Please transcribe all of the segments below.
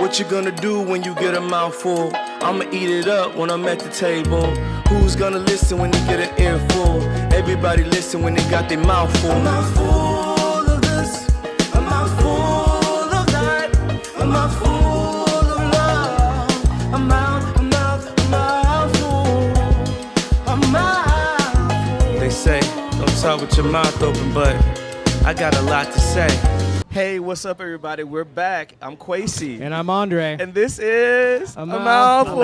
What you gonna do when you get a mouthful? I'ma eat it up when I'm at the table. Who's gonna listen when you get an earful? Everybody listen when they got their mouth full. A mouth full of this, a mouth full of that, a mouth full of love, a mouth. They say, don't talk with your mouth open, but I got a lot to say. Hey, what's up, everybody? We're back. I'm Kwesi. And I'm Andre. And this is A Mouthful.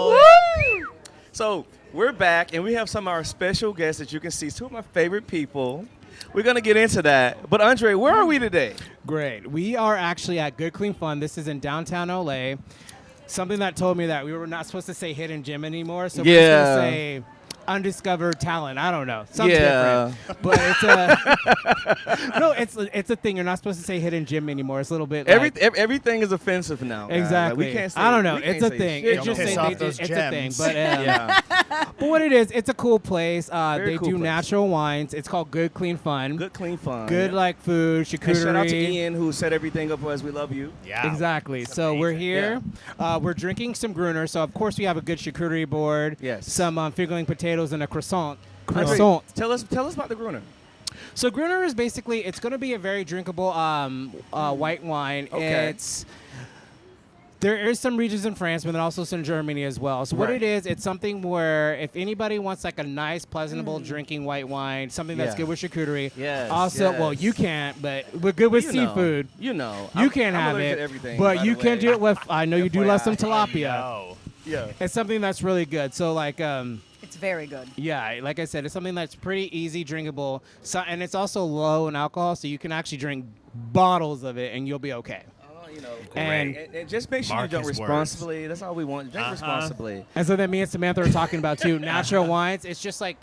Woo! So, we're back, and we have some of our special guests that you can see. Two of my favorite people. We're going to get into that. But, Andre, where are we today? Great. We are actually at Good Clean Fun. This is in downtown LA. Something that told me that we were not supposed to say hidden gem anymore. So we're just going to say undiscovered talent. I don't know. Something different. But it's a no. It's a thing. You're not supposed to say hidden gem anymore. It's a little bit. Everything is offensive now. Exactly. Like, we can't say, I don't know. It's a thing. It's just piss off those it's gems. a thing. But but what it is, it's a cool place. They cool do place. Natural wines. It's called Good Clean Fun. Good Clean Fun. Good like food, charcuterie. And shout out to Ian who set everything up for us. We love you. Yeah. Exactly. So we're here. We're drinking some Gruner. So of course we have a good charcuterie board. Yes. Some fingerling potatoes and a croissant. Andre, tell us about the Gruner. So Gruner is basically, it's going to be a very drinkable white wine. Okay. There is some regions in France, but then also some in Germany as well. So what it is, it's something where if anybody wants like a nice, pleasantable drinking white wine, something that's good with charcuterie. Yes. Also, well, you can't, but we're good with seafood. You know. You can't have allergic it, to everything, but you can do it with, I know you do love some tilapia. No. Yeah. It's something that's really good. So like, it's very good. yeah, like I said, it's something that's pretty easy drinkable. So, and it's also low in alcohol, so you can actually drink bottles of it and you'll be okay. You know, And- and just make sure Mark you drink his responsibly. That's all we want. Drink responsibly. And so then me and Samantha are talking about too. Natural wines, it's just like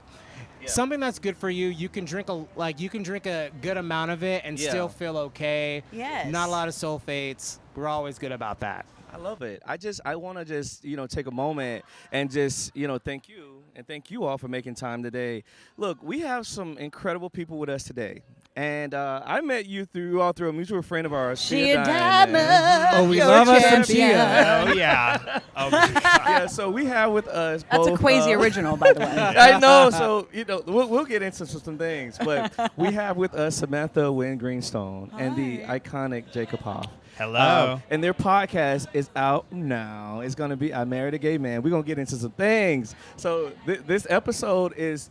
something that's good for you. You can drink a good amount of it and still feel okay. Yes. Not a lot of sulfates. We're always good about that. I love it. I want to just, take a moment and just, thank you and thank you all for making time today. Look, we have some incredible people with us today. And I met you through a mutual friend of ours. She a diamond. Oh, we love us some champion. Chia. Oh, yeah. Oh, my God. Yeah, so we have with us That's both, a Kwesi original, by the way. I know. So, we'll get into some things. But we have with us Samantha Wynn Greenstone and the iconic Jacob Hoff. Hello. And their podcast is out now. It's going to be I Married a Gay Man. We're going to get into some things. So this episode is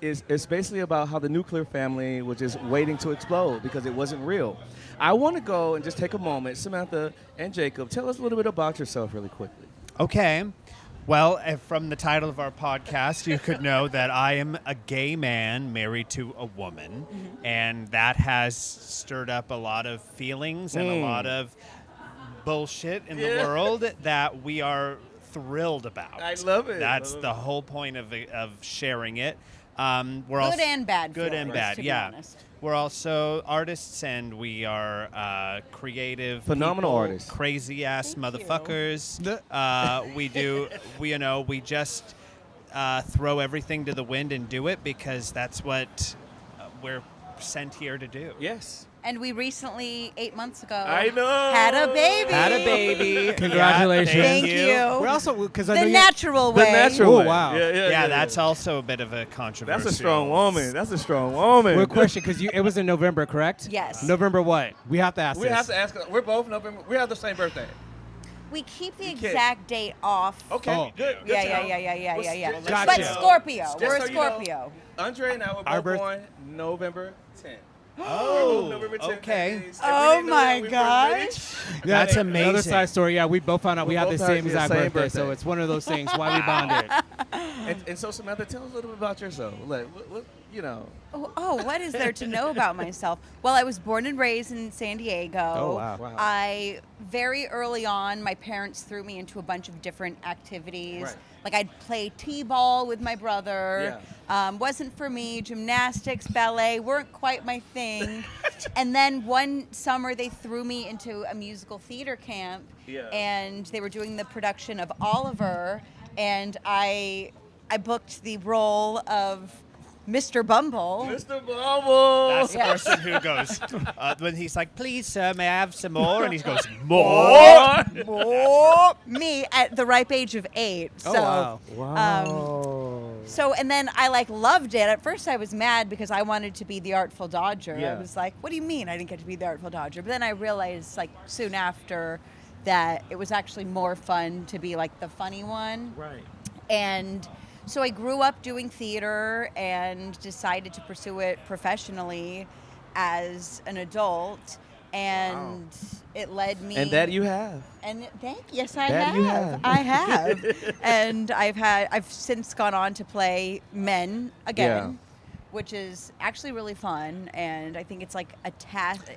basically about how the nuclear family was just waiting to explode because it wasn't real. I want to go and just take a moment. Samantha and Jacob, tell us a little bit about yourself really quickly. Okay. Well, from the title of our podcast, you could know that I am a gay man married to a woman. And that has stirred up a lot of feelings and a lot of bullshit in the world that we are thrilled about. I love it. That's the whole point of sharing it. We're Good and bad. Good and feelings, bad, to be yeah. honest. We're also artists, and we are creative, Phenomenal people, artists. crazy ass motherfuckers. We just throw everything to the wind and do it because that's what we're sent here to do. Yes. And we recently, 8 months ago, I know. had a baby. Had a baby. Congratulations. Yeah, Thank you. We're also, because I The know natural way. The natural Oh, way. wow. Yeah, that's also a bit of a controversy. That's a strong woman. That's a strong woman. Quick question, because it was in November, correct? Yes. November what? We have to ask We this. have to ask. We're both November. We have the same birthday. We keep the can't- exact date off. Okay. Oh. Good. Yeah, to know. yeah. Gotcha. But Scorpio. Just We're a so you know, Scorpio. Andre and I were Our both birth- born November 10th. Oh, November 10th okay. days. Oh And we didn't know my that we were gosh. related. That's Another amazing. side story. Yeah, we both found out we had the both same had the exact same birthday, so birthday. it's one of those things why we bonded. And so Samantha, tell us a little bit about yourself. Like, what What is there to know about myself? Well, I was born and raised in San Diego. Oh, wow. Wow. I, very early on, my parents threw me into a bunch of different activities. Right. Like I'd play t-ball with my brother. Wasn't for me. Gymnastics, ballet weren't quite my thing. And then one summer they threw me into a musical theater camp. Yeah. And they were doing the production of Oliver. And I booked the role of Mr. Bumble. Mr. Bumble. That's the person who goes, when he's like, please, sir, may I have some more? And he goes, More. more. Me at the ripe age of 8. Oh, So, wow. So, and then I like loved it. At first I was mad because I wanted to be the Artful Dodger. Yeah. I was like, what do you mean I didn't get to be the Artful Dodger? But then I realized like soon after that it was actually more fun to be like the funny one. Right. And so I grew up doing theater and decided to pursue it professionally as an adult. And it led me. And that you have. And yes, I That have. you have. I have. And I've since gone on to play men again, which is actually really fun. And I think it's like a task.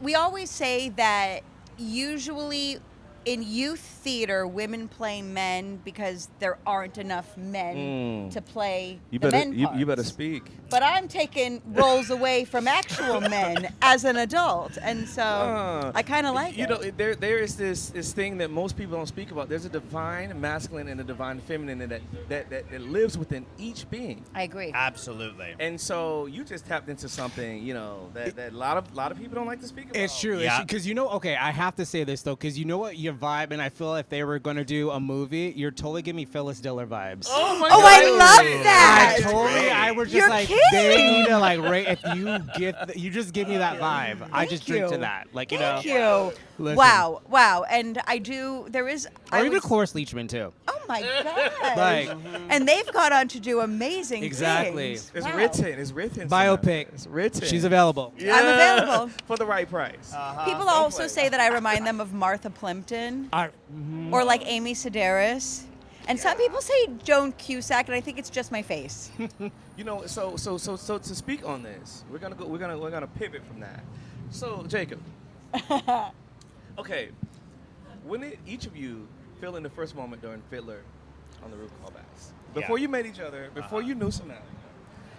We always say that usually in youth theater, women play men because there aren't enough men to play You the better men you parts. better speak. But I'm taking roles away from actual men as an adult, and so I kind of like You it. know, there is this thing that most people don't speak about. There's a divine masculine and a divine feminine that lives within each being. I agree. Absolutely. And so you just tapped into something, that a lot of people don't like to speak about. It's true. Yeah. Because okay, I have to say this, though, because you know what your vibe, and I feel if they were going to do a movie, you're totally giving me Phyllis Diller vibes. Oh my Oh, God. I love that. I was just You're like, kidding. they need to like rate. If you just give me that vibe, I just drink to you. that. Like Thank you. Listen. Wow. And I do. There is. Or I even was- Cloris Leachman too. Oh my God. Like and they've gone on to do amazing Exactly. things. It's Wow. written. It's written. Biopic. It's written. She's available. Yeah. I'm available. for the right price. People also say that I remind them of Martha Plimpton or like Amy Sedaris. And some people say Joan Cusack, and I think it's just my face. So to speak on this, we're gonna pivot from that. So Jacob, okay, when did each of you feel in the first moment during Fiddler on the Roof callbacks? Before you met each other, before you knew Samantha,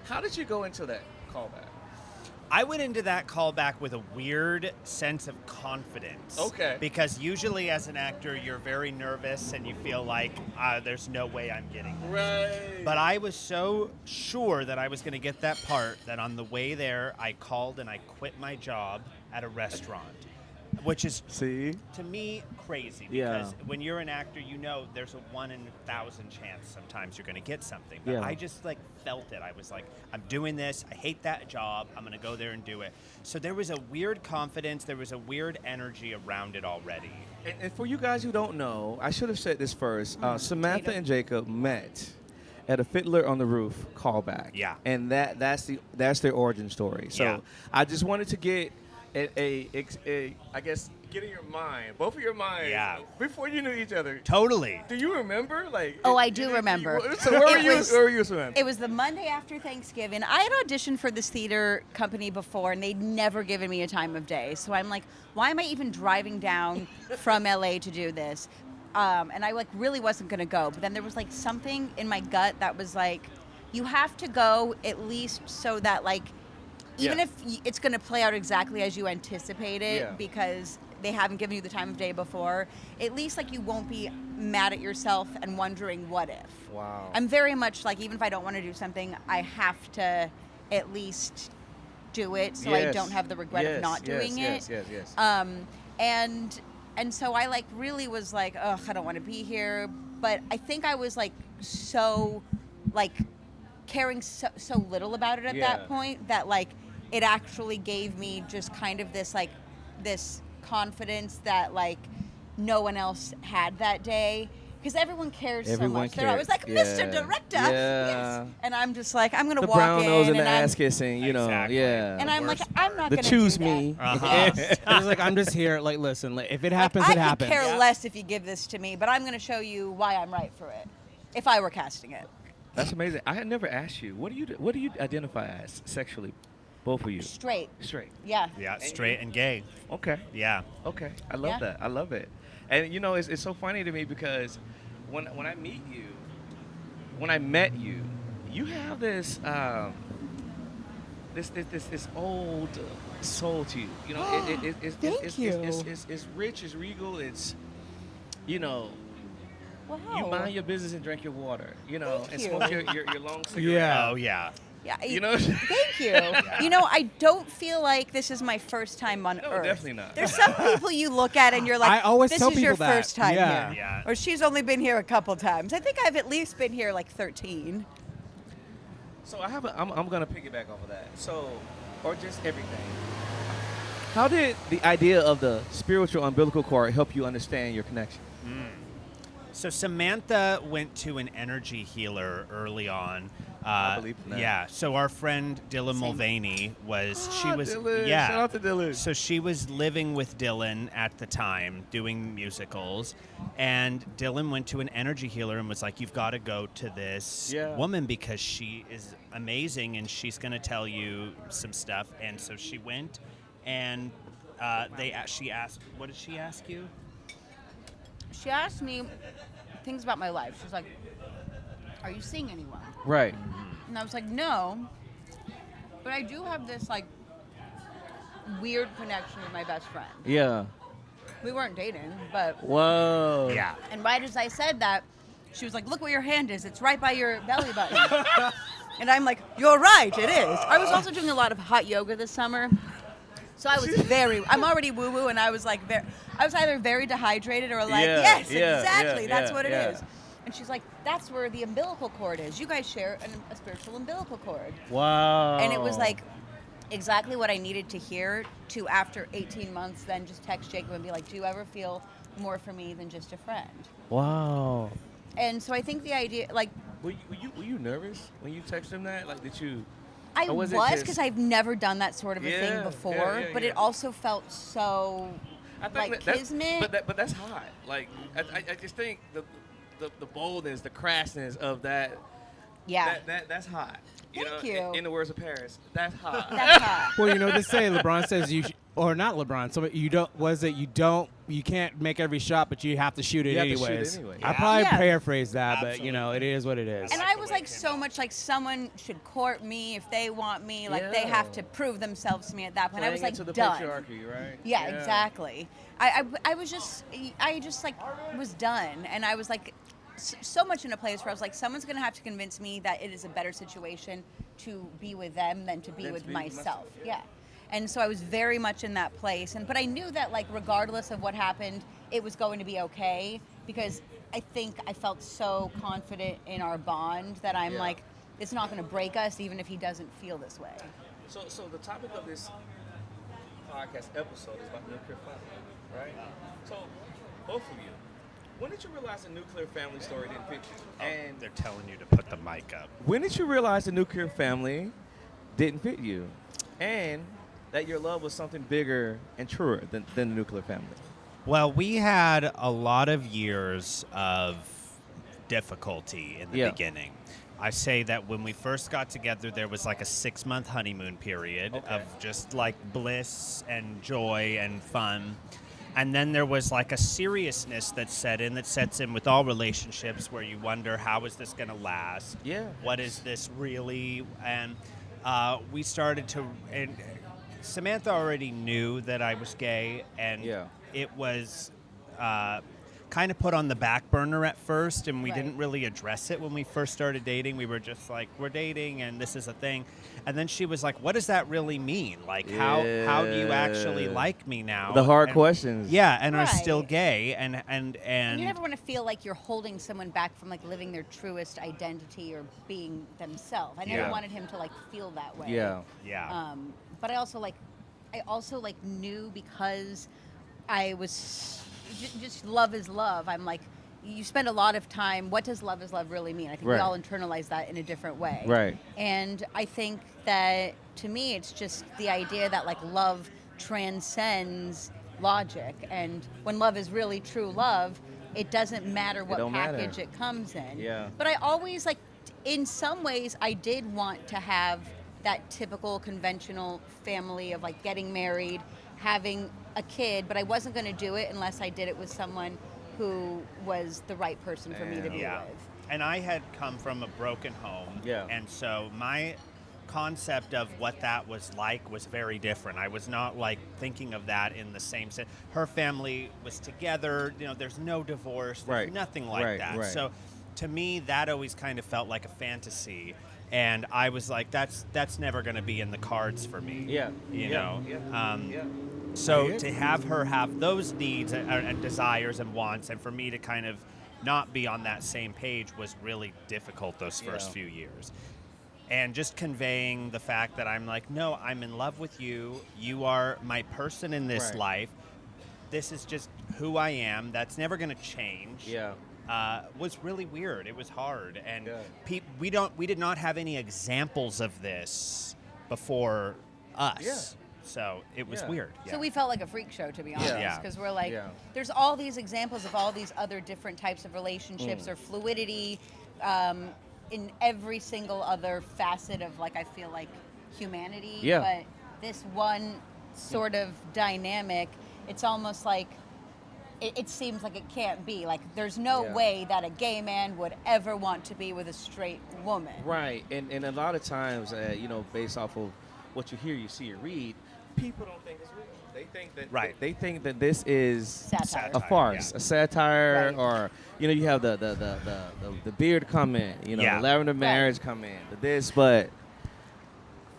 how did you go into that callback? I went into that callback with a weird sense of confidence. Okay. Because usually as an actor, you're very nervous and you feel like there's no way I'm getting this. Right. But I was so sure that I was going to get that part that on the way there, I called and I quit my job at a restaurant, which is, See? to me, crazy. Yeah. Because when you're an actor, there's a 1 in 1,000 chance sometimes you're going to get something. But Yeah. I just felt it. I was like, I'm doing this. I hate that job. I'm going to go there and do it. So there was a weird confidence. There was a weird energy around it already. And for you guys who don't know, I should have said this first. Samantha and Jacob met at a Fiddler on the Roof callback. Yeah. And that's their origin story. So Yeah. I just wanted to get I guess get in your mind, both of your minds. Yeah. Before you knew each other. Totally. Do you remember? Oh, I do remember. So where were It you? was- Where were you, Samantha? It was the Monday after Thanksgiving. I had auditioned for this theater company before, and they'd never given me a time of day. So I'm like, why am I even driving down from LA to do this? And I really wasn't going to go. But then there was something in my gut that was like, you have to go at least so that even Yeah. if it's going to play out exactly as you anticipate it, Yeah. because they haven't given you the time of day before, at least you won't be mad at yourself and wondering what if. Wow. I'm very much even if I don't want to do something, I have to at least do it so I Yes. don't have the regret of not doing it. Yes. And so I really was like, ugh, I don't want to be here. But I think I was so caring so little about it at Yeah. that point that it actually gave me just kind of this this confidence that no one else had that day, because everyone cares Everyone so much. They're always cares. like, Mr. Yeah. Director, Yeah. yes. And I'm just like, I'm gonna The walk brown in nose and the and I'm, ass kissing, Exactly. yeah. and I'm like, worst I'm not the gonna choose do that. me. I was like, I'm just here. Listen. If it happens, I it could happens. care less if you give this to me, but I'm gonna show you why I'm right for it. If I were casting it. That's amazing. I had never asked you. What do you identify as sexually? Both of you. Straight. Straight. Yeah. Yeah, straight and gay. Okay. Yeah. Okay. I love Yeah. that. I love it. And it's so funny to me because when I meet you, when I met you, you have this this old soul to you. It's Thank you. It's rich, it's regal, it's Wow. You mind your business and drink your water, Thank and you. smoke your long cigarette. Yeah. Oh, yeah. Yeah, You know? Thank you. I don't feel like this is my first time on No, Earth. definitely not. There's some people you look at and you're like, I always this tell is your people that. first time Yeah. here. Yeah. Or she's only been here a couple times. I think I've at least been here like 13. So I'm gonna piggyback off of that. So, or just everything. How did the idea of the spiritual umbilical cord help you understand your connection? So Samantha went to an energy healer early on. I believe in that. Yeah. So our friend Dylan Mulvaney Dylan. yeah. Shout out to Dylan. So she was living with Dylan at the time doing musicals, and Dylan went to an energy healer and was like, "You've got to go to this woman because she is amazing and she's going to tell you some stuff." And so she went, and she asked, "What did she ask you?" She asked me things about my life. She's like, are you seeing anyone? Right. And I was like, no. But I do have this like weird connection with my best friend. Yeah. We weren't dating, but Whoa. Yeah. and right as I said that, she was like, look where your hand is. It's right by your belly button. And I'm like, you're right, it is. I was also doing a lot of hot yoga this summer. So I was I'm already woo-woo, and I was like, I was either very dehydrated or like, yes, exactly, that's what it is. And she's like, that's where the umbilical cord is. You guys share a spiritual umbilical cord. Wow. And it was like exactly what I needed to hear to, after 18 months, then just text Jacob and be like, do you ever feel more for me than just a friend? Wow. And so I think the idea, like... Were you nervous when you texted him that? Like, did you... I Or was, was it just- because I've never done that sort of a Yeah, thing before, but it also felt so, I think like, that- kismet. But that's hot. Like, I just think the boldness, the crassness of that. Yeah. That's hot. Thank you. In the words of Paris, that's hot. That's hot. Well, they say LeBron says or not LeBron. So you can't make every shot, but you have to shoot it You have to shoot anyways. anyway. I probably Yeah. paraphrase that, Absolutely. but it is what it is. And I was like so much like someone should court me if they want me. Like they have to prove themselves to me at that point. I was like into the done. patriarchy, right? Yeah, exactly. I was just like was done, and I was like so much in a place where I was like, someone's gonna have to convince me that it is a better situation to be with them than to be with myself. Yeah. And so I was very much in that place, but I knew that like regardless of what happened, it was going to be okay, because I think I felt so confident in our bond that I'm like, it's not going to break us even if he doesn't feel this way. So the topic of this podcast episode is about nuclear family, right? So both of you, when did you realize the nuclear family story didn't fit you? And They're telling you to put the mic up. when did you realize the nuclear family didn't fit you, and that your love was something bigger and truer than the nuclear family? Well, we had a lot of years of difficulty in the beginning. I say that when we first got together, there was like a 6-month honeymoon period of just like bliss and joy and fun. And then there was like a seriousness that sets in with all relationships, where you wonder, how is this going to last? Yeah. What is this really? And we started to, and Samantha already knew that I was gay, and it was kind of put on the back burner at first, and we didn't really address it when we first started dating. We were just like, we're dating and this is a thing. And then she was like, what does that really mean? Like, how do you actually like me now? The hard questions. Yeah, and are Right. still gay, and You never want to feel like you're holding someone back from like living their truest identity or being themselves. I never wanted him to like feel that way. Yeah. But I also knew, because I was just love is love. I'm like, you spend a lot of time. What does love is love really mean? I think we all internalize that in a different way. Right. And I think that to me, it's just the idea that like love transcends logic, and when love is really true love, it doesn't matter what package it comes in. Yeah. But I always like, in some ways, I did want to have that typical conventional family of like getting married, having a kid, but I wasn't going to do it unless I did it with someone who was the right person for me to be with. And I had come from a broken home. Yeah. And so my concept of what that was like was very different. I was not like thinking of that in the same sense. Her family was together. You know, there's no divorce. There's nothing like that. Right. So to me, that always kind of felt like a fantasy. And I was like, that's never going to be in the cards for me. Yeah. You Yeah. know? So to have her have those needs and desires and wants, and for me to kind of not be on that same page was really difficult those first few years. And just conveying the fact that I'm like, no, I'm in love with you. You are my person in this life. This is just who I am. That's never going to change. Yeah. Was really weird. It was hard, and we did not have any examples of this before us. Yeah. So it was weird. So we felt like a freak show, to be honest, Yeah. because we're like, there's all these examples of all these other different types of relationships or fluidity in every single other facet of, like, I feel like humanity. Yeah. But this one sort of dynamic, it's almost like it seems like it can't be. Like, there's no way that a gay man would ever want to be with a straight woman. Right, and a lot of times, you know, based off of what you hear, you see, you read, people don't think it's real. They think that they think that this is Satire. a farce, a satire, Right. or you know, you have the beard comment, you know, the lavender marriage comment, the this, but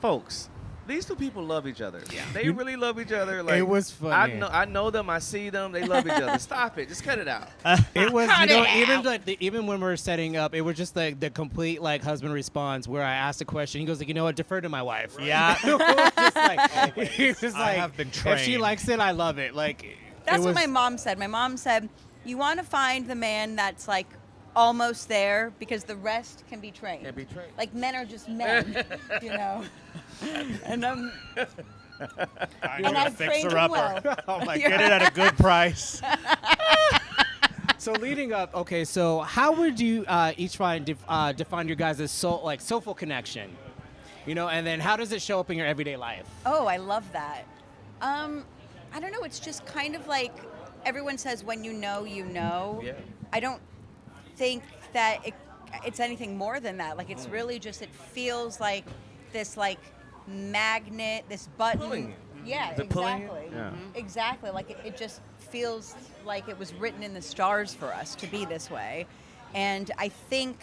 folks. These two people love each other. Yeah. They really love each other. Like, It was funny. I know them. I see them. They love each other. Stop it. Just cut it out. It was, Cut you know, it even out. like even when we were setting up, it was just the complete like husband response where I asked a question. He goes like, you know what, defer to my wife. Yeah. It was just like, he was I like, have been if she trained. likes it, I love it. Like That's it what was, my mom said. My mom said, you want to find the man that's like almost there because the rest can be trained. Can be trained. Like, men are just men, you know. And I'm And I've trained him well. Oh my, get it at a good price. So leading up, okay, so how would you each define your guys' soulful connection? You know, and then how does it show up in your everyday life? Oh, I love that. I don't know. It's just kind of like everyone says, when you know, you know. Yeah. I don't think that it's anything more than that. Like, it's really just, it feels like this, like, magnet, this button. Pulling you. Yeah, Is it pulling you? exactly. Yeah. Exactly. Like, it just feels like it was written in the stars for us to be this way. And I think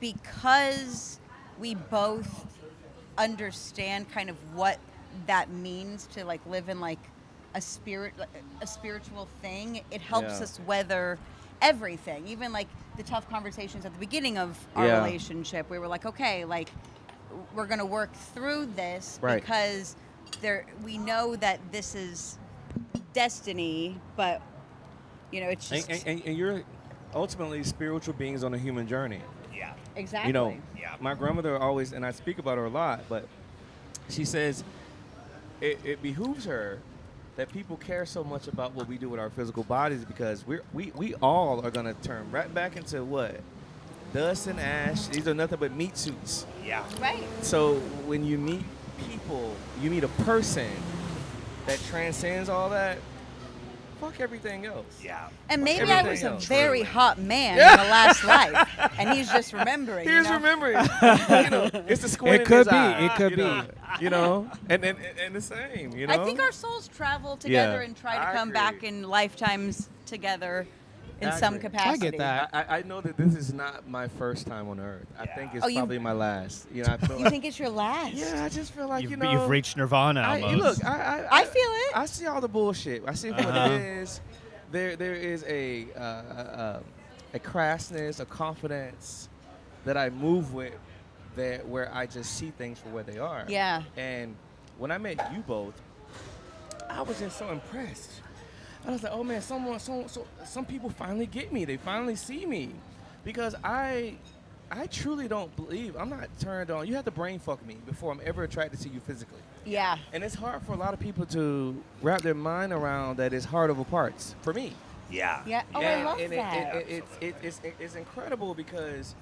because we both understand kind of what that means to, like, live in, like, a spiritual thing, it helps us weather everything. Even, like, the tough conversations at the beginning of our relationship, we were like, okay, like, we're going to work through this because we know that this is destiny, but, you know, it's just... And you're ultimately spiritual beings on a human journey. Yeah. Exactly. You know, Yeah. my grandmother always, and I speak about her a lot, but she says it behooves her that people care so much about what we do with our physical bodies because we all are going to turn right back into what? Dust and ash. These are nothing but meat suits. Yeah. Right. So when you meet people, you meet a person that transcends all that, fuck everything else. Yeah. And maybe everything I was a else. very hot man in the last life, and he's just remembering. He's you know? remembering. You know, it's the squint It in could his be. eye, It could you know? You know, and the same. You know. I think our souls travel together Yeah. and try to I come agree. back in lifetimes together in I some agree. capacity. I get that. I know that this is not my first time on Earth. I think it's Oh, you- probably my last. You know, I feel You like, think it's your last? yeah, I just feel like You've, you know you've reached nirvana almost. Look, I feel it. I see all the bullshit. I see it for what it is. There is a crassness, a confidence that I move with, where I just see things for what they are. Yeah. And when I met you both, I was just so impressed. I was like, oh man, some people finally get me. They finally see me, because I truly don't believe I'm not turned on. You have to brain fuck me before I'm ever attracted to you physically. Yeah. And it's hard for a lot of people to wrap their mind around that it's heart over parts for me. Yeah. Yeah. Oh, I And- love and that. it's incredible because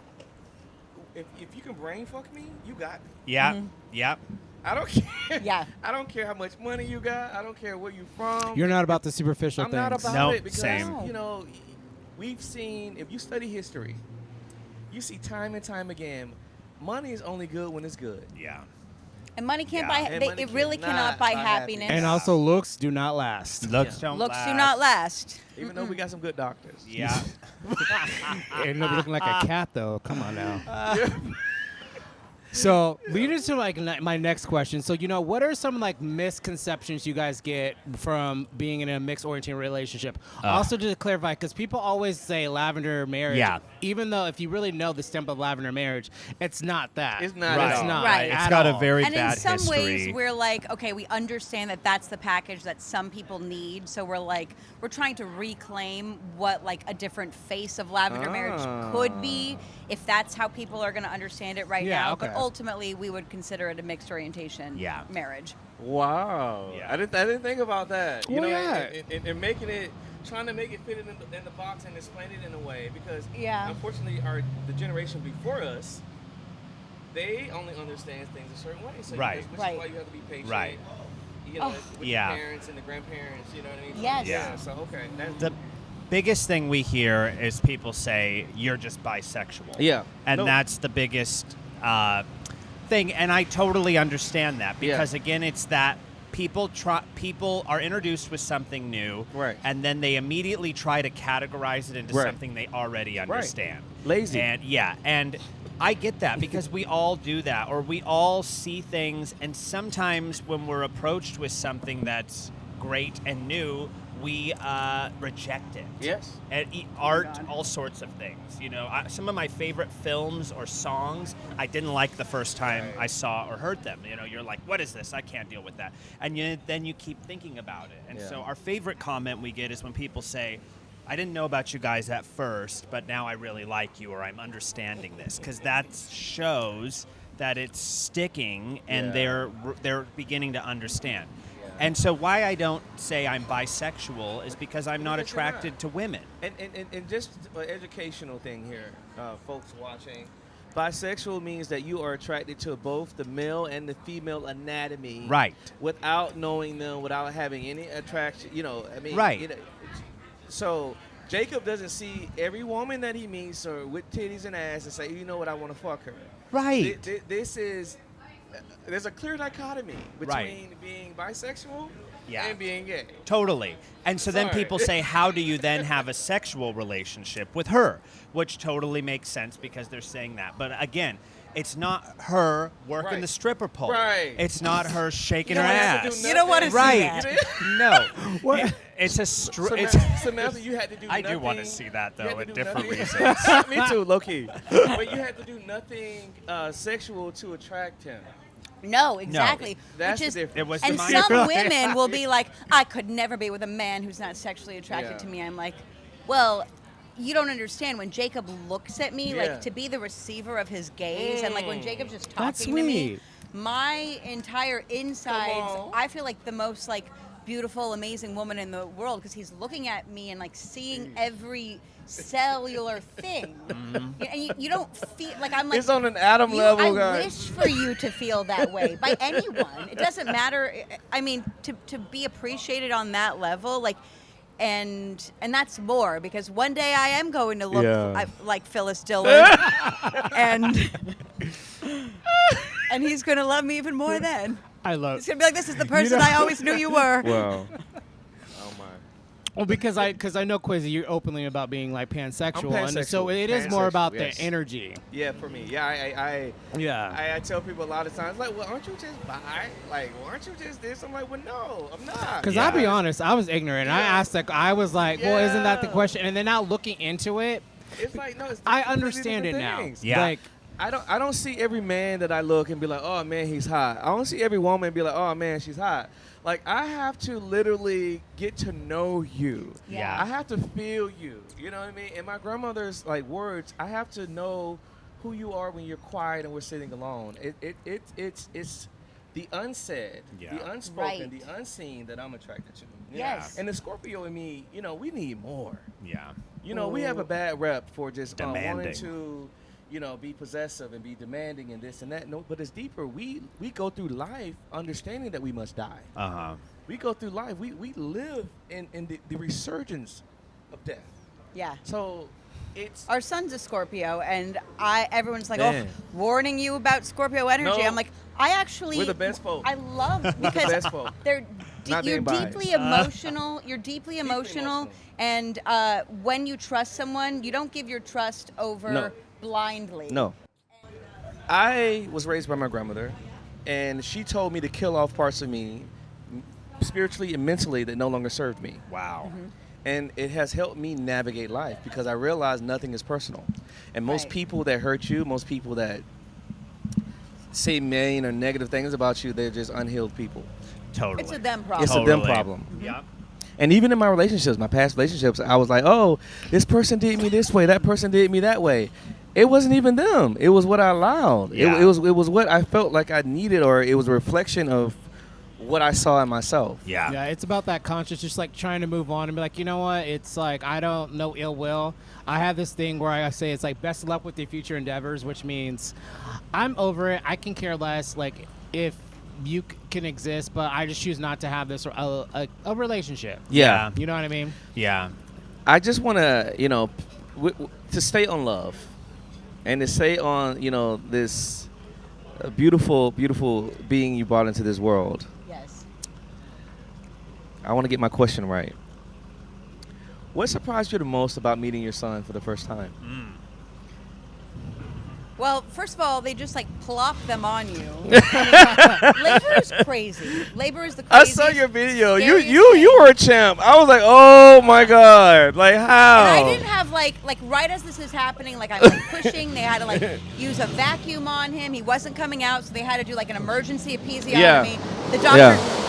if you can brain fuck me, you got me. Yeah. Yeah. I don't care. Yeah. I don't care how much money you got. I don't care where you from. You're not about the superficial I'm things. not about Nope, it because same. you know, we've seen, if you study history, you see time and time again, money is only good when it's good. Yeah. And money can't Yeah. buy. And money It really cannot buy happiness. And also, looks do not last. Looks don't Looks last. do not last. Even though we got some good doctors. Yeah. Ain't nobody looking like a cat, though. Come on now. So, lead us to like my next question. So, what are some like misconceptions you guys get from being in a mixed-oriented relationship? Also, to clarify, because people always say lavender marriage. Yeah. Even though if you really know the stem of lavender marriage, it's not that. It's not Right. at all. Not. Right. It's at got a all. very And bad in some history. ways, we're like, okay, we understand that that's the package that some people need. So we're trying to reclaim what like a different face of lavender marriage could be, if that's how people are going to understand it right Yeah, now. okay. But ultimately, we would consider it a mixed orientation marriage. Wow. Yeah. I didn't think about that. Well, yeah. And making it, trying to make it fit in the box and explain it in a way, because Yeah. unfortunately the generation before us, they only understand things a certain way. So Right. Which Right. is why you have to be patient. Right. With Yeah. the parents and the grandparents, you know what I mean? Yes. Yeah. So okay. The biggest thing we hear is people say you're just bisexual. Yeah. And No. that's the biggest thing, and I totally understand that, because again, it's that people are introduced with something new, Right. and then they immediately try to categorize it into Right. something they already understand. Lazy. And I get that, because we all do that, or we all see things, and sometimes when we're approached with something that's great and new, we reject it. Yes. And art, all sorts of things. Some of my favorite films or songs, I didn't like the first time I saw or heard them. You're like, what is this? I can't deal with that. And then you keep thinking about it. And so our favorite comment we get is when people say, I didn't know about you guys at first, but now I really like you, or I'm understanding this. Because that shows that it's sticking, and they're beginning to understand. And so why I don't say I'm bisexual is because I'm not Because you're attracted not. to women. And just an educational thing here, folks watching. Bisexual means that you are attracted to both the male and the female anatomy. Right. Without knowing them, without having any attraction. Right. So Jacob doesn't see every woman that he meets or with titties and ass and say, you know what, I want to fuck her. Right. This is, there's a clear dichotomy between being bisexual and being gay. Totally. And so then Sorry. people say, how do you then have a sexual relationship with her? Which totally makes sense, because they're saying that. But again, it's not her working Right. the stripper pole. Right. It's not her shaking You her don't have to ass. do You don't want to see Right. that. No. It's a Samantha, you had to do I nothing. do want to see that, You had though, to at do different nothing. reasons. Me too, low key. But you had to do nothing sexual to attract him. No, exactly. That's Which the is, difference. It was the and mind- some women will be like, I could never be with a man who's not sexually attracted Yeah. to me. I'm like, well, you don't understand. When Jacob looks at me, Yeah. like to be the receiver of his gaze, and like when Jacob's just That's talking to me, sweet. my entire insides, on. I feel like the most like beautiful, amazing woman in the world, because he's looking at me and like seeing every cellular thing. And you don't feel like I'm like, It's on an atom level, I guys. wish for you to feel that way by anyone. It doesn't matter. I mean, to be appreciated on that level, like, and that's more, because one day I am going to look like Phyllis Diller, and he's going to love me even more then. I love He's going to be like, this is the person I always knew you were. Wow. Oh my. Well, because I know, Quizzy, you're openly about being like pansexual, I'm and so pansexual. it is more about Pansexual, the energy. Yeah, for me. Yeah, I tell people a lot of times, like, well, aren't you just bi? Like, well, aren't you just this? I'm like, well, no, I'm not. Because I'll be honest, I was ignorant. I asked, like, I was like, well, isn't that the Yeah. question? And then now looking into it, It's like, no, it's I completely understand it different now. things. Yeah. Like, I don't see every man that I look and be like, oh man, he's hot. I don't see every woman and be like, oh man, she's hot. Like, I have to literally get to know you. Yeah. I have to feel you. You know what I mean? In my grandmother's like words, I have to know who you are when you're quiet and we're sitting alone. It's the unsaid, Yeah. the unspoken, Right. the unseen that I'm attracted to. Yes. And the Scorpio and me, we need more. Yeah. We have a bad rep for just wanting Demanding. to, be possessive and be demanding and this and that. No, but it's deeper. We go through life understanding that we must die. Uh-huh. We go through life. We live in the resurgence of death. Yeah. So it's Our son's a Scorpio, and everyone's like, Man. oh, warning you about Scorpio energy. No. I'm like, I actually. We're the best folk. I love the because best folk. they're Not you're being biased. deeply emotional. You're deeply emotional, and when you trust someone, you don't give your trust over No. blindly. No. I was raised by my grandmother, and she told me to kill off parts of me, spiritually and mentally, that no longer served me. Wow. And it has helped me navigate life because I realize nothing is personal. And most Right. people that hurt you, most people that say mean or negative things about you, they're just unhealed people. Totally. It's a them problem. It's a them problem. Yeah. And even in my relationships, my past relationships, I was like, oh, this person did me this way, that person did me that way. It wasn't even them. It was what I allowed. Yeah. It was what I felt like I needed, or it was a reflection of what I saw in myself. Yeah. Yeah, it's about that conscious, just like trying to move on and be like, you know what? It's like, I don't know ill will. I have this thing where I say it's like, best of luck with your future endeavors, which means I'm over it. I can care less, like, if you can exist, but I just choose not to have this a relationship. Yeah. You know what I mean? Yeah. I just want to, to stay on love and to stay on, this beautiful, beautiful being you brought into this world. Yes. I want to get my question right. What surprised you the most about meeting your son for the first time? Well, first of all, they just like plop them on you. Labor is crazy. Labor is the I craziest. saw your video. scariest You thing. were a champ. I was like, oh my God. Like, how? And I didn't have like right as this is happening, like I'm like pushing. They had to like use a vacuum on him. He wasn't coming out, so they had to do like an emergency episiotomy. The doctor. Yeah.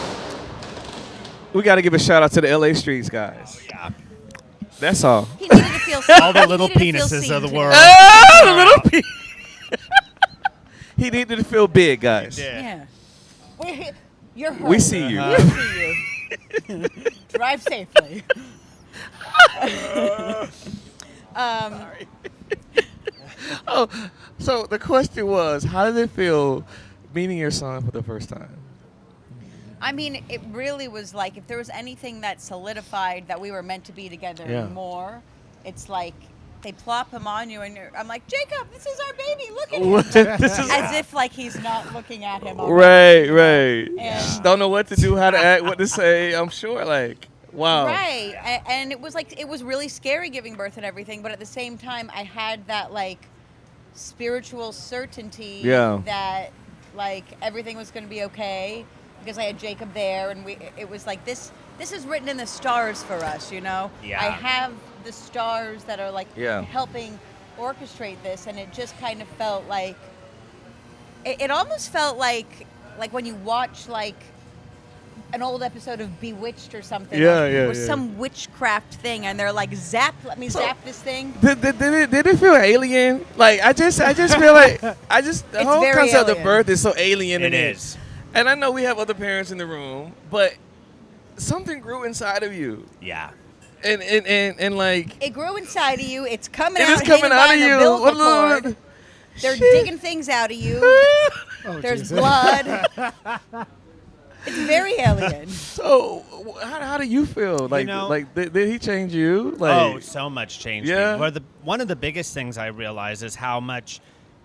We got to give a shout out to the LA streets guys. Yeah. That's all. He needed to feel seen. All the He little needed to feel penises seen of the too. world. Oh, the little piece. He needed to feel big, guys. Yeah. You're hurt. We see you. We see you. Drive safely. Oh, so the question was, how did it feel meeting your son for the first time? I mean, it really was like if there was anything that solidified that we were meant to be together Yeah. more, it's like they plop him on you, and I'm like, Jacob, this is our baby. Look at him. This is As if like he's not looking at him. already. right. And- Don't know what to do, how to act, what to say. I'm sure, like, wow. Right. And it was like, it was really scary giving birth and everything, but at the same time, I had that like spiritual certainty Yeah. that like everything was going to be okay because I had Jacob there, and it was like this is written in the stars for us, you know? Yeah. I have the stars that are like Yeah. helping orchestrate this, and it just kind of felt like, it almost felt like when you watch like an old episode of Bewitched or something, Yeah, like, yeah, or yeah. some witchcraft thing, and they're like, let me zap this thing. Did it feel alien? Like, I just feel like, the It's whole very concept of alien. birth is so alien to It me. is. And I know we have other parents in the room, but something grew inside of you. Yeah. And like, It grew inside of you. It's coming it out. is coming hanging out by of the you. umbilical cord. They're digging things out of you. Oh, There's Jesus. blood. It's very alien. So, how do you feel? Like, know- did he change you? Like, Oh, so much changed Yeah. me. One of the biggest things I realize is how much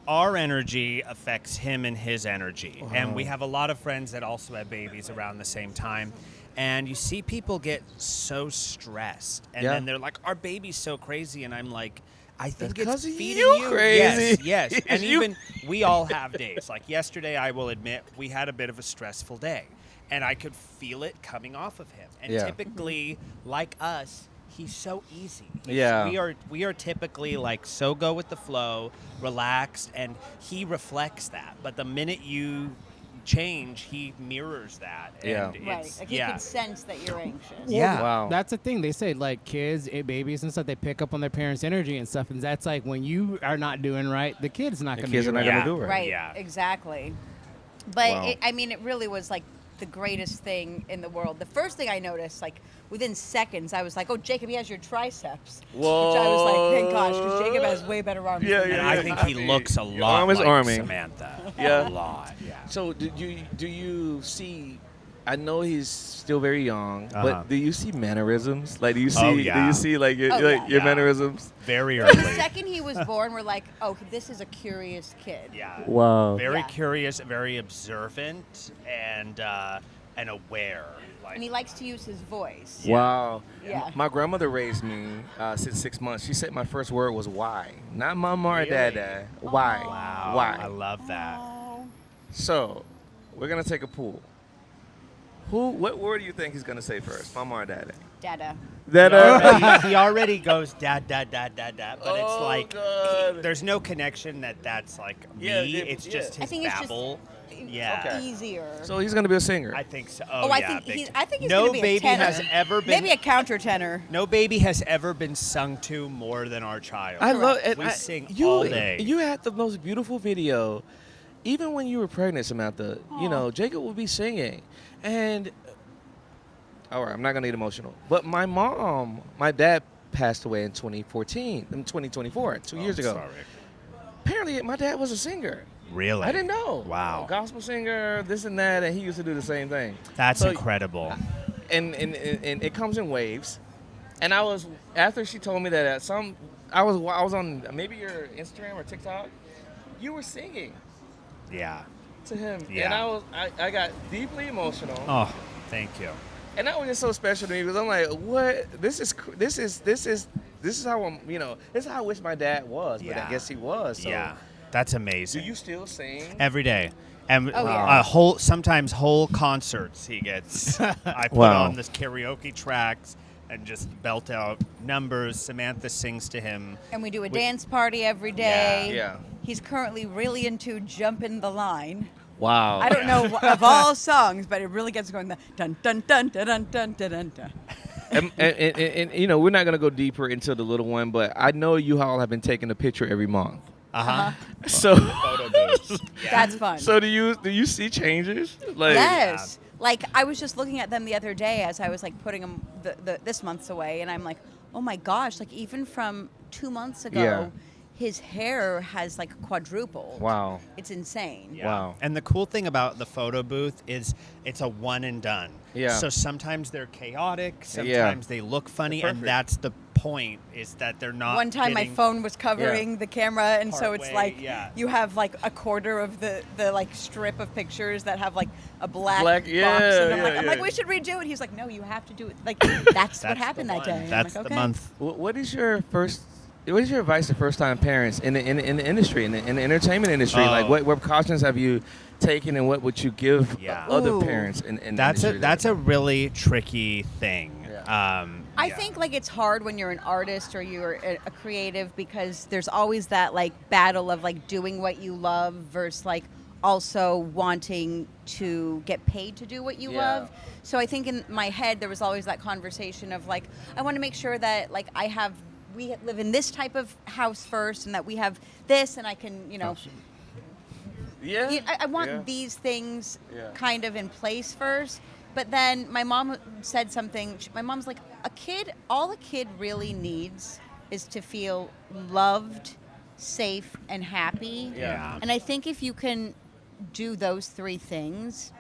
our energy affects him and his energy. And we have a lot of friends that also have babies around the same time. And you see people get so stressed. And Yeah. then they're like, our baby's so crazy. And I'm like, I think That's 'cause it's of feeding you you. crazy. Yes. And You- even we all have days. Like yesterday, I will admit, we had a bit of a stressful day. And I could feel it coming off of him. And Yeah. typically, like us, he's so easy. Yeah. We are typically like so go with the flow, relaxed, and he reflects that. But the minute you change, he mirrors that. Yeah. And Right. it's, Like you can sense that you're anxious. Yeah. Wow. That's the thing. They say like kids, babies and stuff, they pick up on their parents' energy and stuff. And that's like when you are not doing right, the kid's not The going to kids do are not right. gonna Yeah. do right. Right. Yeah. Exactly. But Wow. it really was like the greatest thing in the world. The first thing I noticed, like within seconds, I was like, "Oh, Jacob, he has your triceps." Whoa. Which I was like, "Thank gosh," because Jacob has way better arms. Yeah, than me. And yeah, I yeah. think I he mean, looks a your lot arm is like arming. Samantha. Yeah. A lot, yeah. So, do you see I know he's still very young, Uh-huh. but do you see mannerisms? Like, do you see? Oh, Do yeah. you see like your, Oh, like yeah. your Yeah. mannerisms? Very The early. second he was born, we're like, oh, this is a curious kid. Yeah. Wow. Very Yeah. curious, very observant, and aware. Like, And he likes to use his voice. Wow. Yeah. My grandmother raised me since 6 months. She said my first word was why, not mama or Really? dada. Why? wow. Why? I love that. Oh. So, we're gonna take a pool. What word do you think he's gonna say first, mama or dada? Dada. He already goes dad, dad, dad, dad, dad. But it's Oh, like God. there's no connection that's like me. Yeah, It's yeah. just I his think it's just babble. Yeah. Okay. easier. So he's gonna be a singer. I think so. Oh, yeah, I think big he's. time. I think he's no gonna be a baby tenor. has ever been. Maybe a countertenor. No baby has ever been sung to more than our child. I love it. We sing you, all day. You had the most beautiful video. Even when you were pregnant, Samantha, you know, Jacob would be singing. And, all right, I'm not going to get emotional. But my dad passed away in 2024, 2 years ago. Sorry. Apparently, my dad was a singer. Really? I didn't know. Wow. A gospel singer, this and that, and he used to do the same thing. That's So- incredible. And it comes in waves. And I was, after she told me that I was on maybe your Instagram or TikTok, you were singing Yeah. to him, Yeah. and I got deeply emotional, Oh, thank you. and that was just so special to me because I'm like, what? This is how I'm, this is how I wish my dad was, but Yeah. I guess he was. So Yeah. That's Do amazing. you still sing? Every day. And Oh, yeah. sometimes whole concerts he gets. I put Wow. on this karaoke tracks and just belt out numbers. Samantha sings to him. And we do a dance party every day. Yeah. He's currently really into Jumpin' the Line. Wow. I don't know of all songs, but it really gets going. The dun dun dun dun dun dun dun dun. dun. And we're not gonna go deeper into the little one, but I know you all have been taking a picture every month. So, Photo booths. Yeah. That's fun. so do you see changes? Like, Yes. Like I was just looking at them the other day as I was like putting them this month's away, and I'm like, oh my gosh! Like even from 2 months ago, Yeah. his hair has like quadrupled. Wow. It's insane. Yeah. Wow. And the cool thing about the photo booth is it's a one and done. Yeah. So sometimes they're chaotic, Yeah. sometimes they look funny, They're and perfect. that's the point, is that they're not One time my getting- phone was covering the camera, and so it's Partway, like yeah. you have like a quarter of the like strip of pictures that have like a black Black- box. yeah, And I'm yeah, like, yeah. we should redo it. He's like, no, you have to do it. Like that's what happened the that day. one. I'm That's like, the okay. month. What is your advice to first-time parents in the industry, in the entertainment industry? Oh. Like, what precautions have you taken, and what would you give Yeah. other Ooh. parents in the That's industry? that's a really tricky thing. Yeah. I Yeah. think like it's hard when you're an artist or you're a creative because there's always that like battle of like doing what you love versus like also wanting to get paid to do what you Yeah. love. So I think in my head there was always that conversation of like I want to make sure that like we live in this type of house first and that we have this and I can, Yeah. I want Yeah. these things Yeah. kind of in place first. But then my mom said something. My mom's like, all a kid really needs is to feel loved, safe, and happy. Yeah. And I think if you can do those three things,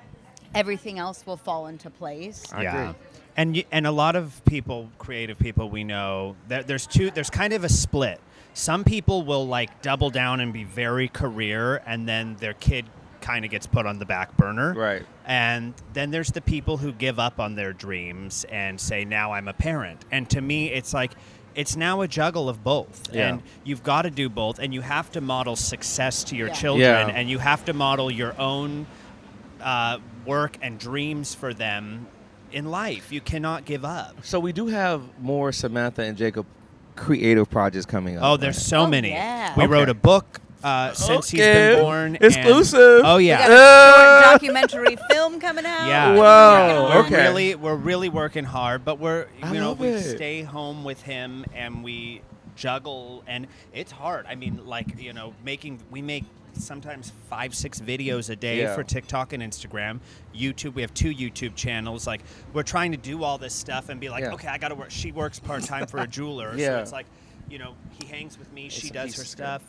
everything else will fall into place. I agree. And a lot of people, creative people we know, there's kind of a split. Some people will like double down and be very career, and then their kid kind of gets put on the back burner. Right. And then there's the people who give up on their dreams and say, now I'm a parent. And to me, it's like, it's now a juggle of both. Yeah. And you've got to do both. And you have to model success to your Yeah. children. Yeah. And you have to model your own work and dreams for them in life. You cannot give up. So we do have more Samantha and Jacob creative projects coming up. Oh, there's so Oh, many. yeah. We Okay. wrote a book since he's Okay. been born. and- Exclusive. Oh, We yeah. got a short documentary film coming out. Yeah. We're Wow. working on it. Okay. We're really working hard, but I love we it. stay home with him and we juggle, and it's hard. I mean, like, we make sometimes 5-6 videos a day Yeah. for TikTok and Instagram. YouTube, we have 2 YouTube channels. Like, we're trying to do all this stuff and be like, Yeah. okay, I got to work. She works part-time for a jeweler. So Yeah. it's like, he hangs with me. She a does piece her of stuff.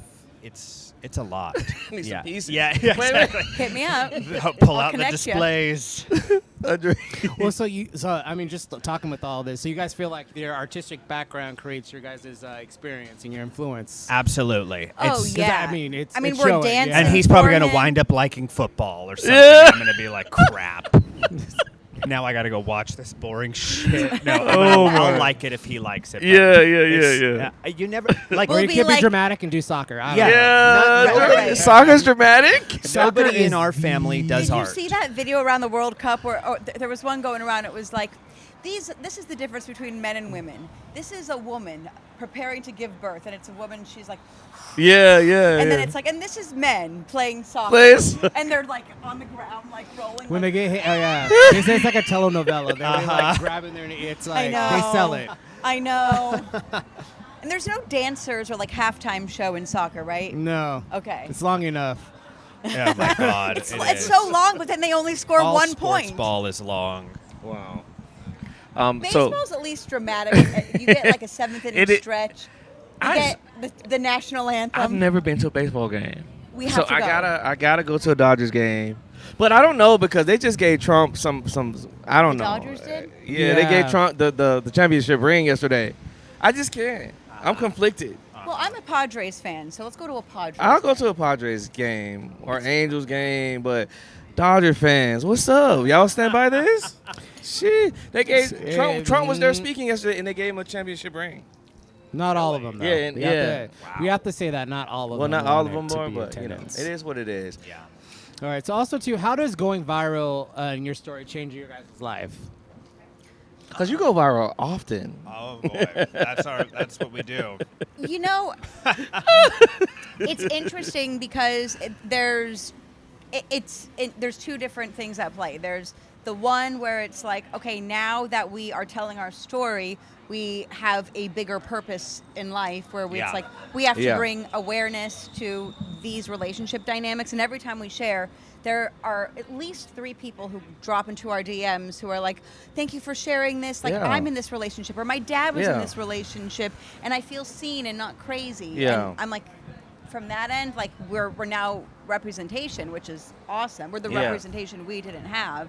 it's a lot. Need some pieces. Yeah, Wait, wait. exactly. Hit me up. Pull I'll out the connect ya. displays. Well, so I mean, just talking with all this, so you guys feel like your artistic background creates your guys' experience and your influence. Absolutely. Oh, It's- yeah. I mean, it's we're showing, yeah. dancing. And he's probably for going to him. wind up liking football or something. I'm going to be like, crap. Now I got to go watch this boring shit. No, I'll like it if he likes it. but Yeah. You never like. Or We'll you be could like- be dramatic and do soccer. I don't Yeah. know. Right. Soccer's dramatic. Nobody is in our family does Did you art. see that video around the World Cup where there was one going around? It was like, this is the difference between men and women. This is a woman preparing to give birth, and it's a woman. She's like, Yeah. and then it's like, and this is men playing soccer, Plays. and they're like on the ground, like rolling. When they like, get hit, oh yeah, it's like a telenovela. They're like grabbing their, it's like they sell it. I know. And there's no dancers or like halftime show in soccer, right? No. Okay. It's long enough. Oh my god, It's so long, but then they only score All 1 sports point. ball is long. Wow. Baseball's at least dramatic. You get like a 7th inning It- stretch. You I- get the national anthem. I've never been to a baseball game. We have So to I go. gotta go to a Dodgers game. But I don't know because they just gave Trump some I don't The know. Dodgers did? Yeah, they Yeah. gave Trump the championship ring yesterday. I just can't. I'm conflicted. Well, I'm a Padres fan, so let's go to a Padres. I'll go game. to a Padres game or Angels game, but Dodger fans, what's up? Y'all stand by this? Shit. They gave Trump was there speaking yesterday and they gave him a championship ring. Not all of them, though. Yeah, and- We have to- we have to say that not all of Well, them. not all of them wanted to are, be but you know, attendance. it is what it is. Yeah. All right. So also too, how does going viral in your story change your guys' life? Because you go viral often. Oh boy, that's what we do. You know, it's interesting because there's two different things at play. There's the one where it's like, okay, now that we are telling our story, we have a bigger purpose in life where Yeah. it's like we have to Yeah. bring awareness to these relationship dynamics. And every time we share, there are at least 3 people who drop into our DMs who are like, thank you for sharing this. Like, Yeah. I'm in this relationship, or my dad was in Yeah. this relationship, and I feel seen and not crazy. Yeah. And I'm like, from that end, like we're now representation, which is awesome. We're the Yeah. representation we didn't have.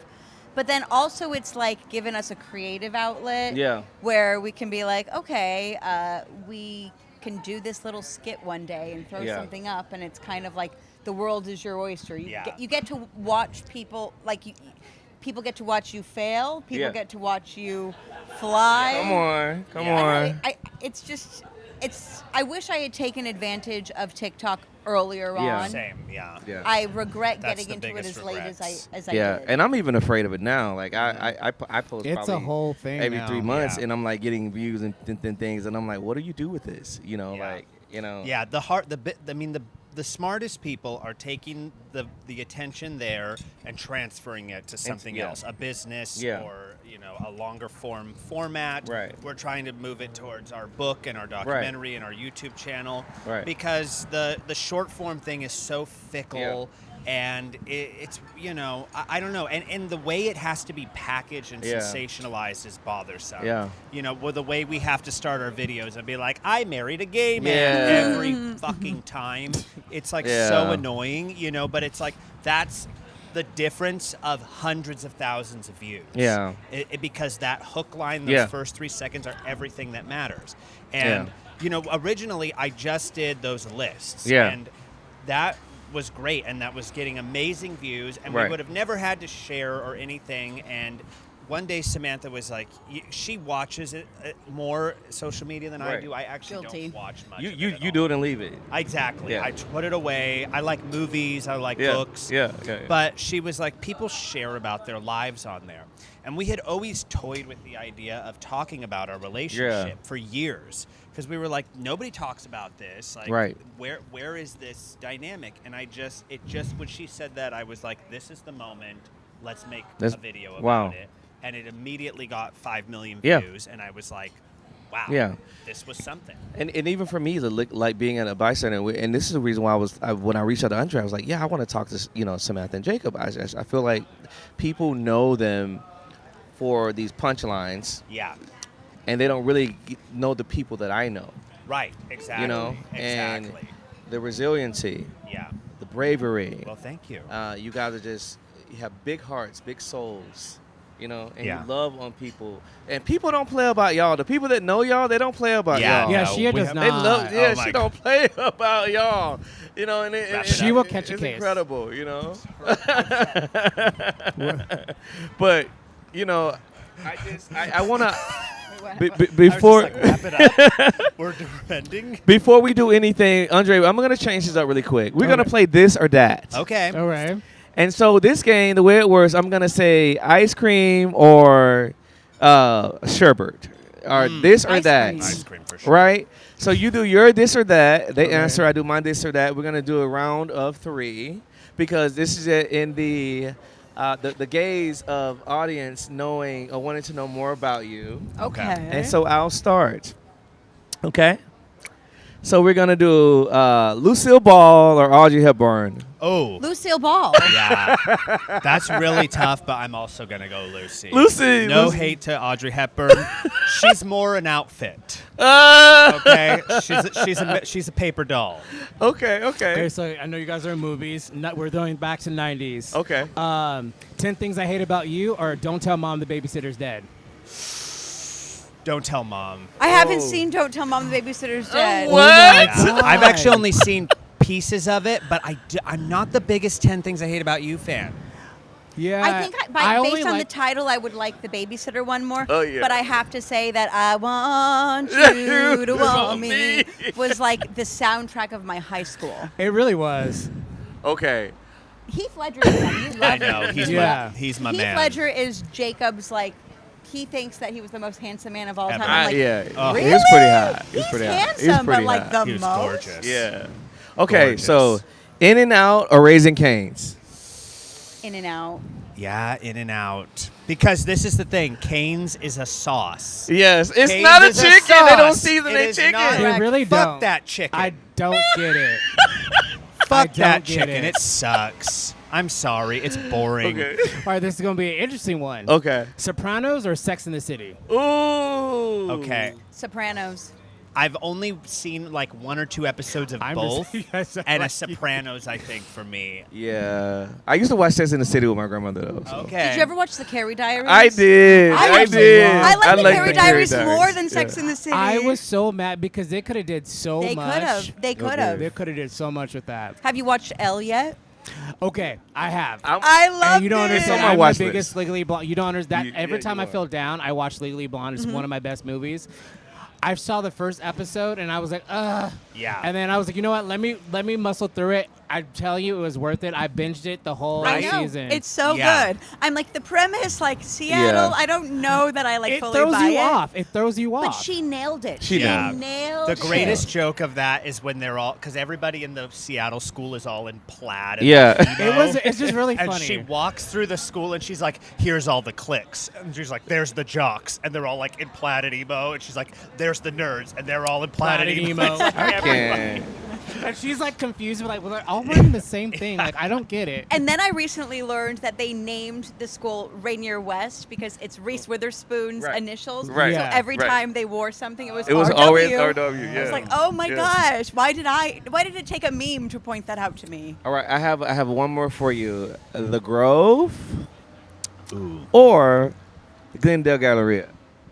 But then also it's like giving us a creative outlet Yeah. where we can be like, okay, we can do this little skit one day and throw Yeah. something up, and it's kind of like the world is your oyster. Yeah. You get to watch people, like people get to watch you fail. People Yeah. get to watch you fly. Come Yeah. on. It's just, I wish I had taken advantage of TikTok earlier Yeah. on. Same. Yeah. Yeah. I regret That's getting the into it biggest as late regrets. as I Yeah, did. and I'm even afraid of it now. Like I post It's probably a whole thing every now. 3 months, Yeah. and I'm like getting views and things, and I'm like, what do you do with this? You know, Yeah. like you know. Yeah, the smartest people are taking the attention there and transferring it to something yeah. else, a business Yeah. or a longer form format. Right. We're trying to move it towards our book and our documentary and our YouTube channel. Right. Because the short form thing is so fickle. And it's I don't know, and the way it has to be packaged and Yeah. sensationalized is bothersome. Yeah. With the way we have to start our videos and be like, I married a gay man Yeah. every fucking time. It's like Yeah. so annoying, but it's like that's the difference of hundreds of thousands of views. Yeah. Because that hook line, those Yeah. first 3 seconds are everything that matters. And originally I just did those lists. Yeah. And that was great, and that was getting amazing views, and we Right. would have never had to share or anything. And one day Samantha was like, she watches it more social media than I Right. do. I actually Guilty. don't watch much. You of you it at you all. do it and leave it. Exactly. Yeah. I put it away. I like movies. I like Yeah. books. Yeah. But she was like, people share about their lives on there. And we had always toyed with the idea of talking about our relationship for years. Because we were like, nobody talks about this. Like, Right. where is this dynamic? And when she said that, I was like, this is the moment. Let's make a video about wow. it. And it immediately got 5 million Yeah. views. And I was like, wow, Yeah. this was something. And even for me, like being at a bystander, and this is the reason why when I reached out to Andre, I was like, yeah, I want to talk to Samantha and Jacob. I feel like people know them for these punchlines, Yeah. and they don't really know the people that I know. Right, exactly. You know, and exactly. the resiliency, Yeah. the bravery. Well, thank you. You guys you have big hearts, big souls, and Yeah. you love on people. And people don't play about y'all. The people that know y'all, they don't play about y'all. Yeah, no, Shia we does have- not. They love, Oh my she don't play about y'all, and Wrap it She up. will catch a it's case. incredible, But I want to before. I was just like, wrap it up. We're ending. Before we do anything, Andre, I'm going to change this up really quick. We're going to play this or that. Okay. All right. And so this game, the way it works, I'm going to say ice cream or sherbet. Or this or Ice that. cream. Ice cream for sure. Right? So you do your this or that. They Okay. answer, I do my this or that. We're going to do a round of 3 because this is in the gaze of audience knowing or wanting to know more about you. Okay. And so I'll start. Okay? So we're going to do Lucille Ball or Audrey Hepburn. Oh. Lucille Ball. Yeah. That's really tough, but I'm also going to go Lucy. Lucy. No Lucy. hate to Audrey Hepburn. She's more an outfit. Okay. Okay? She's a paper doll. Okay, so I know you guys are in movies. We're going back to 90s. Okay. 10 Things I Hate About You or Don't Tell Mom the Babysitter's Dead. Don't tell mom. I haven't seen Don't Tell Mom the Babysitter's Dead. What? Yeah. I've actually only seen pieces of it, but I'm not the biggest 10 Things I Hate About You fan. Yeah. I think only based on the like- title, I would like the babysitter one more. Oh, yeah. But I have to say that I Want You to Want Me was like the soundtrack of my high school. It really was. Okay. Heath Ledger is one. You love I know. him. He's Yeah. my Heath man. Ledger is Jacob's, like, he thinks that he was the most handsome man of all time. Ever. I'm like, Yeah. Oh. He was pretty hot. He was He's pretty hot. handsome, He was pretty but like hot. the He was most. gorgeous. Yeah. Okay, Gorgeous. so In and Out or Raising Cane's? In and Out. Yeah, In and Out. Because this is the thing. Cane's is a sauce. Yes, it's Cane's not a is chicken. They don't sauce. season It their is chicken. not. They really Fuck don't. that chicken. I don't get it. I Fuck don't that get chicken. it. It sucks. I'm sorry. It's boring. Okay. All right, this is going to be an interesting one. Okay. Sopranos or Sex in the City? Ooh. Okay. Sopranos. I've only seen like 1 or 2 episodes of I'm both, just- yes, I'm and a like- Sopranos, I think, for me. Yeah. I used to watch Sex in the City with my grandmother, though. So. Okay. Did you ever watch The Carrie Diaries? I did. I I watched did. I like The like Carrie Diaries more than Sex Yeah. in the City. I was so mad because they could have did so They much. could have. They could have. They could have did so much with that. Have you watched Elle yet? Okay, I have. I love And you don't it. understand. on my I'm watch the biggest list. Legally Blonde. You don't understand that. Every yeah, time you I are. feel down, I watch Legally Blonde. It's one of my best movies. I saw the first episode and I was like, ugh. Yeah. And then I was like, you know what? Let me muscle through it. I tell you, it was worth it. I binged it the whole I know. season. It's so Yeah. good. I'm like the premise, like Seattle. Yeah. I don't know that I like it fully throws buy you it. off. It throws you But off. she nailed it. She She did. nailed The it. greatest joke of that is when they're all, because everybody in the Seattle school is all in plaid. And Yeah. emo. It's just really And funny. she walks through the school and she's like, here's all the cliques. And she's like, there's the jocks. And they're all like in plaid and emo. And she's like, there's the nerds. And they're all in plaid, Plaid and and emo. emo. It's like everybody- Can't. And she's like confused, but like, well, they're all wearing the same thing. Like, I don't get it. And then I recently learned that they named the school Rainier West because it's Reese Witherspoon's Right. initials. Right. So Yeah. every Right. time they wore something, it was It was RW. always RW, I was yeah. like, oh my Yeah. gosh, why did it take a meme to point that out to me? All right, I have one more for you. The Grove Ooh, or the Glendale Galleria?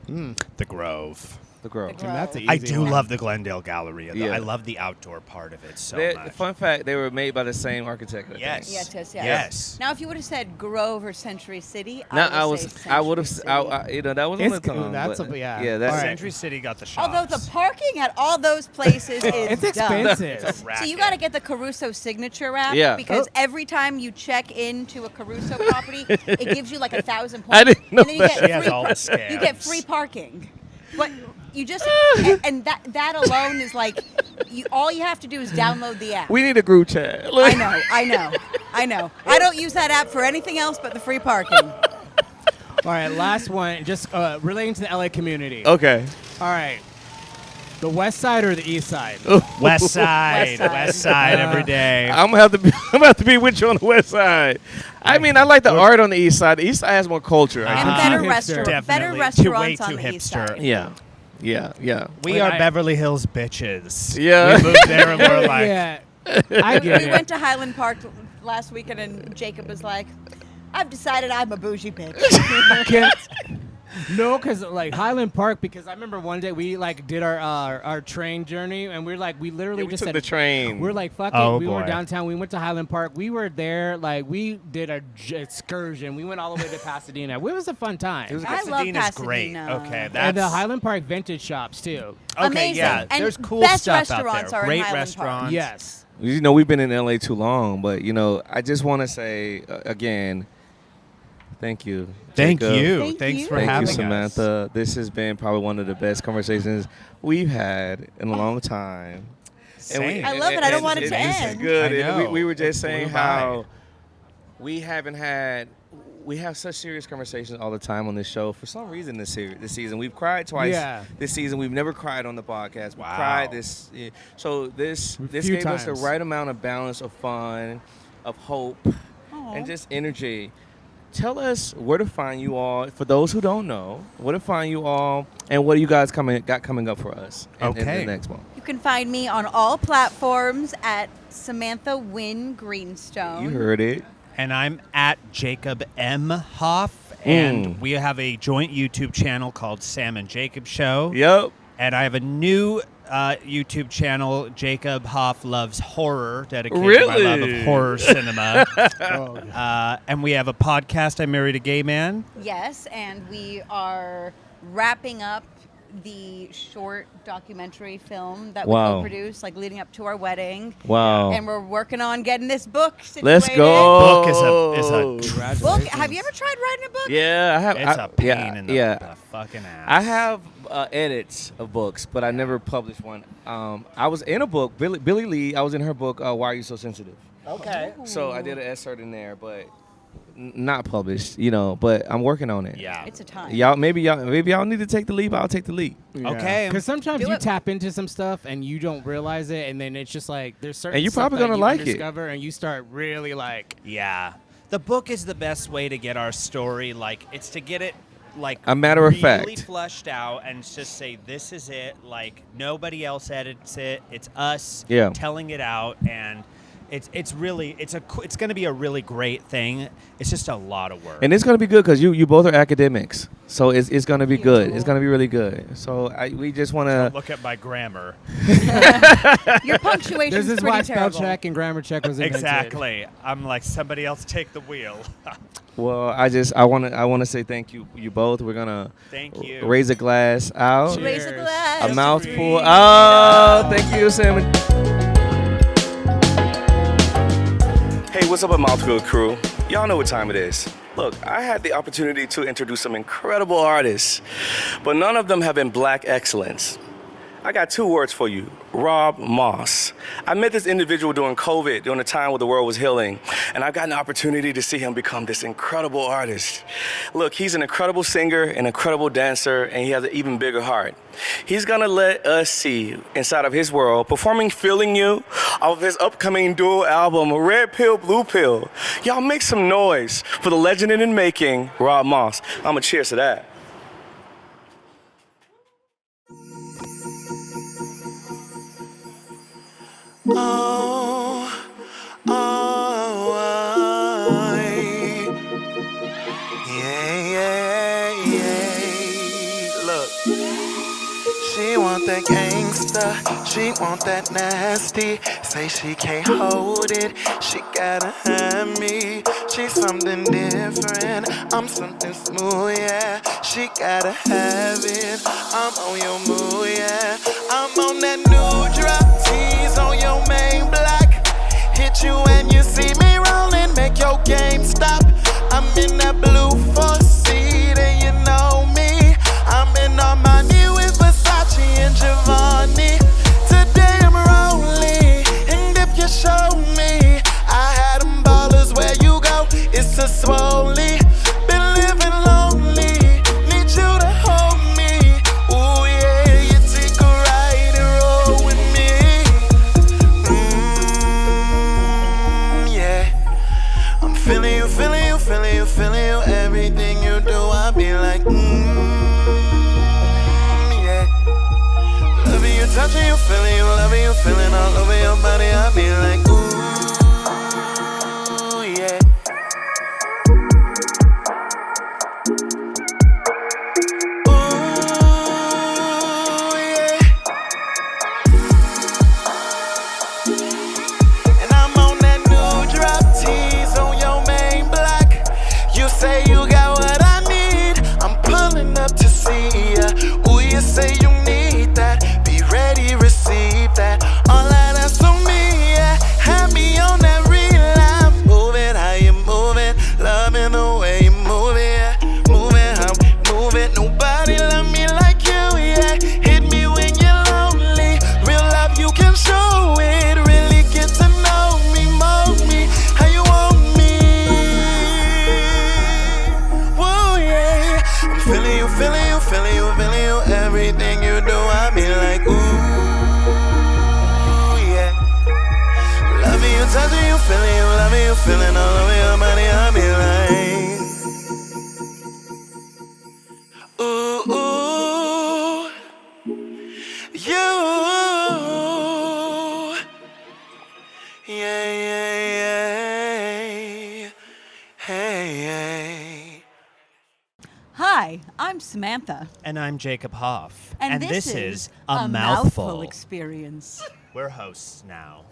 the Grove. The Grove. The Grove. That's an I easy do one. love the Glendale Galleria. Though. Yeah. I love the outdoor part of it so They- much. fun fact, they were made by the same architect. I think. Yes. Yes. Yes. Now, if you would have said Grove or Century City, No, I would would have, that was on It's the tongue. cool. That's but- a- yeah. Yeah, that's All right. Century City got the shops. Although the parking at all those places is It's dumb. expensive. It's a So you racket. got to get the Caruso signature app Yeah. because Oh. every time you check into a Caruso property, it gives you like 1,000 points. I didn't know and then you that. get She has free, all the scams. You get free parking. But you just and that alone is like all you have to do is download the app. We need a group chat. I know. I don't use that app for anything else but the free parking. All right, last one, just relating to the LA community. Okay. All right. The West Side or the East Side? West Side. West Side. West Side every day. I'm gonna have to be with you on the West Side. I mean, I like the art on the East Side. The East Side has more culture. I And think. better Hipster. restaurants. Better Definitely. restaurants Way on too the east hipster. side. Yeah. Yeah. We are Beverly Hills bitches. Yeah. We moved there and we're like, Yeah. I get We it. went to Highland Park last weekend, and Jacob was like, I've decided I'm a bougie bitch. No, because like Highland Park, because I remember one day we like did our train journey, and we literally we just took said the train. We're like, fuck Oh, it. We were boy. downtown. We went to Highland Park. We were there. Like we did a excursion. We went all the way to Pasadena. It was a fun time. It was I love Pasadena's great. Pasadena. Okay, and that's the Highland Park vintage shops too. okay. Amazing. Yeah, And there's cool best stuff out restaurants there. are in Great Highland Park. restaurants. Yes. You know, we've been in LA too long, but you know, I just want to say again, thank you. Thank Jacob. you. Thank Thanks you. for Thank having you, us. Samantha. This has been probably one of the best conversations we've had in a long time. Same. I love it. I don't want it to This is end. good. I And know. we were just It saying flew how we have such serious conversations all the time on this show. For some reason, this season, we've cried twice. Yeah. This season, we've never cried on the podcast. We Wow. cried this. So this few gave us the times. right amount of balance of fun, of hope, and just energy. Tell us where to find you all. For those who don't know, where to find you all, and what do you guys got coming up for us in the next one? You can find me on all platforms at Samantha Wynn Greenstone. You heard it. And I'm at Jacob M. Hoff. And we have a joint YouTube channel called Sam and Jacob Show. Yep. And I have a new YouTube channel, Jacob Hoff Loves Horror, dedicated to my love Really? of horror cinema. Oh, And we have a podcast, I Married a Gay Man. Yes, and we are wrapping up the short documentary film that we Wow. co-produced, like leading up to our wedding. Wow. And we're working on getting this book situated. Let's go. Book is a Book. congratulations. Have you ever tried writing a book? Yeah, I have. It's a pain yeah, in the yeah. fucking ass. I have edits of books, but I never published one. I was in a book, Billy Lee. I was in her book, Why Are You So Sensitive? Okay. So I did an excerpt in there, but not published. You know, but I'm working on it. Yeah. It's a time. Maybe y'all need to take the leap. I'll take the leap. Okay. Because sometimes Do you it. tap into some stuff and you don't realize it, and then it's just like there's certain And you're stuff probably that gonna you like it. discover, and you start really like. Yeah. The book is the best way to get our story. Like, it's to get it, like, A matter of really fact. flushed out and just say, this is it. Like, nobody else edits it. It's us Yeah. telling it out. And it's really, it's going to be a really great thing. It's just a lot of work. And it's gonna be good because you both are academics, so it's gonna be good. It's gonna be really good. So we just want to. Look at my grammar. Your punctuation This is is pretty why spell terrible. check and grammar check was invented. Exactly. I'm like, somebody else take the wheel. Well, I want to say thank you both. We're gonna Thank you. raise a glass out. Cheers. Raise a glass. A mouthful. Oh, thank you, Sam. Hey, what's up, a Mouthful crew? Y'all know what time it is. Look, I had the opportunity to introduce some incredible artists, but none of them have been black excellence. I got two words for you, Rob Moss. I met this individual during COVID, during the time where the world was healing, and I've got an opportunity to see him become this incredible artist. Look, he's an incredible singer, an incredible dancer, and he has an even bigger heart. He's gonna let us see inside of his world, performing Feeling You off of his upcoming dual album, Red Pill, Blue Pill. Y'all make some noise for the legend in the making, Rob Moss. I'ma cheers to that. Oh, yeah. Look, she want that gangsta, she want that nasty. Say she can't hold it, she gotta have me. She's something different, I'm something smooth, yeah. She gotta have it, I'm on your mood, yeah. I'm on that new drop, tease on your main block. Hit you when you see me rolling, make your game stop. I'm in that blue 4-seat and you know me. I'm in Armani with Versace and Giovanni. Today I'm rolling, and if you show me, I had them ballers where you go, it's a swolly. Been living lonely, need you to hold me. Ooh yeah, you take a ride and roll with me. feeling you, loving you, feeling all over your body. I be like, ooh, yeah. Say you got what I need, I'm pulling up to see ya. Ooh, you say you need that, be ready, receive that. All of that's on me, yeah. Have me on that real line. Move it, how you move it, loving the way you move it, yeah. Move it, how we move it. Nobody love me like you, yeah. Hit me when you're lonely, real love you can show it. Really get to know me, mold me, how you want me. Feeling you, feeling you, feeling you, feeling you. Everything you do, I be like, ooh, yeah. Loving you, touching you, feeling you, loving you, feeling all over your body. I be like, ooh, ooh, you, yeah, yeah, yeah, hey, hey. Hi, I'm Samantha. And I'm Jacob Hoff. And this is a mouthful experience. We're hosts now.